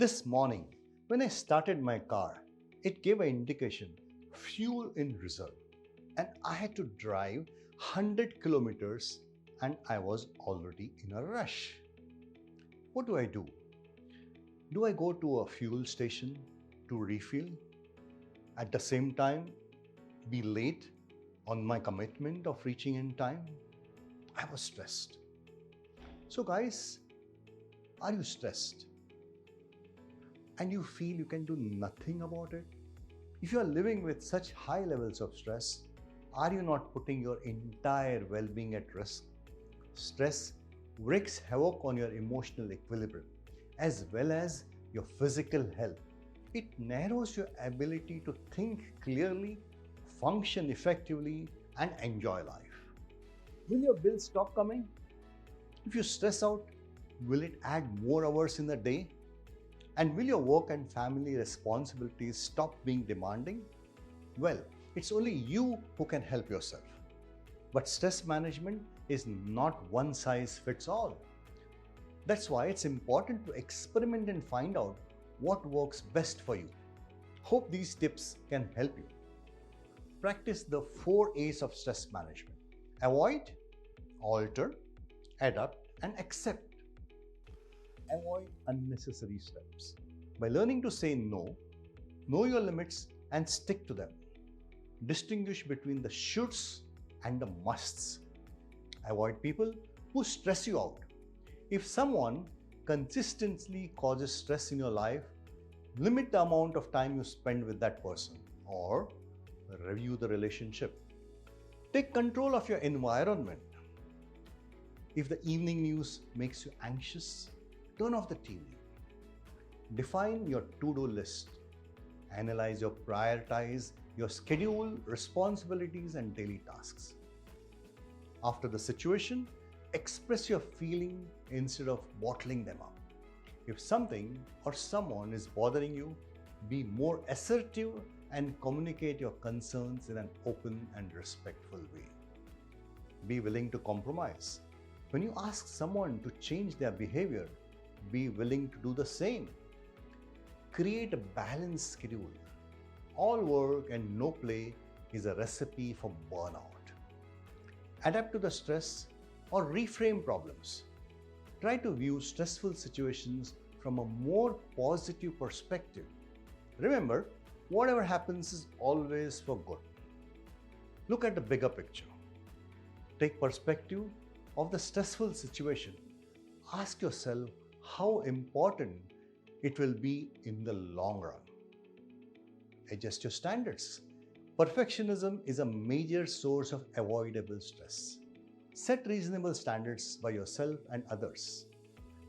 This morning, when I started my car, it gave an indication fuel in reserve, and I had to drive 100 kilometers and I was already in a rush. What do I do? Do I go to a fuel station to refill? At the same time, be late on my commitment of reaching in time? I was stressed. So, guys, are you stressed and you feel you can do nothing about it? If you are living with such high levels of stress, are you not putting your entire well being at risk? Stress wreaks havoc on your emotional equilibrium as well as your physical health. It narrows your ability to think clearly, function effectively, and enjoy life. Will your bills stop coming? If you stress out, will it add more hours in the day? And will your work and family responsibilities stop being demanding? Well, it's only you who can help yourself. But stress management is not one size fits all. That's why it's important to experiment and find out what works best for you. Hope these tips can help you. Practice the 4 A's of stress management: avoid, alter, adapt, and accept. Avoid unnecessary steps. By learning to say no, know your limits and stick to them. Distinguish between the shoulds and the musts. Avoid people who stress you out. If someone consistently causes stress in your life, limit the amount of time you spend with that person or review the relationship. Take control of your environment. If the evening news makes you anxious, turn off the TV. Define your to-do list. Analyze your prioritize your schedule, responsibilities, and daily tasks. After the situation, express your feeling instead of bottling them up. If something or someone is bothering you, be more assertive and communicate your concerns in an open and respectful way. Be willing to compromise. When you ask someone to change their behavior, be willing to do the same. Create a balanced schedule. All work and no play is a recipe for burnout. Adapt to the stress or reframe problems. Try to view stressful situations from a more positive perspective. Remember, whatever happens is always for good. Look at the bigger picture. Take perspective of the stressful situation. Ask yourself how important it will be in the long run. Adjust your standards. Perfectionism is a major source of avoidable stress. Set reasonable standards by yourself and others,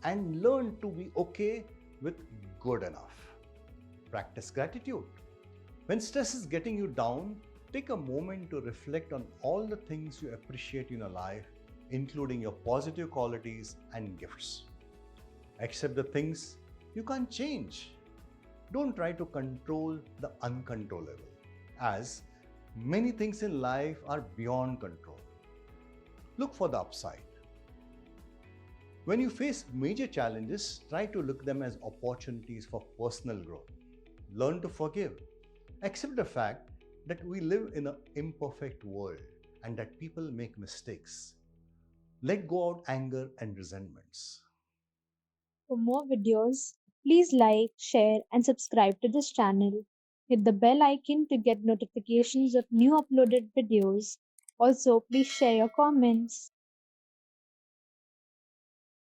and learn to be okay with good enough. Practice gratitude. When stress is getting you down, take a moment to reflect on all the things you appreciate in your life, including your positive qualities and gifts. Accept the things you can't change. Don't try to control the uncontrollable, as many things in life are beyond control. Look for the upside. When you face major challenges, try to look them as opportunities for personal growth. Learn to forgive. Accept the fact that we live in an imperfect world and that people make mistakes. Let go out anger and resentments. For more videos, please like, share, and subscribe to this channel. Hit the bell icon to get notifications of new uploaded videos. Also, please share your comments.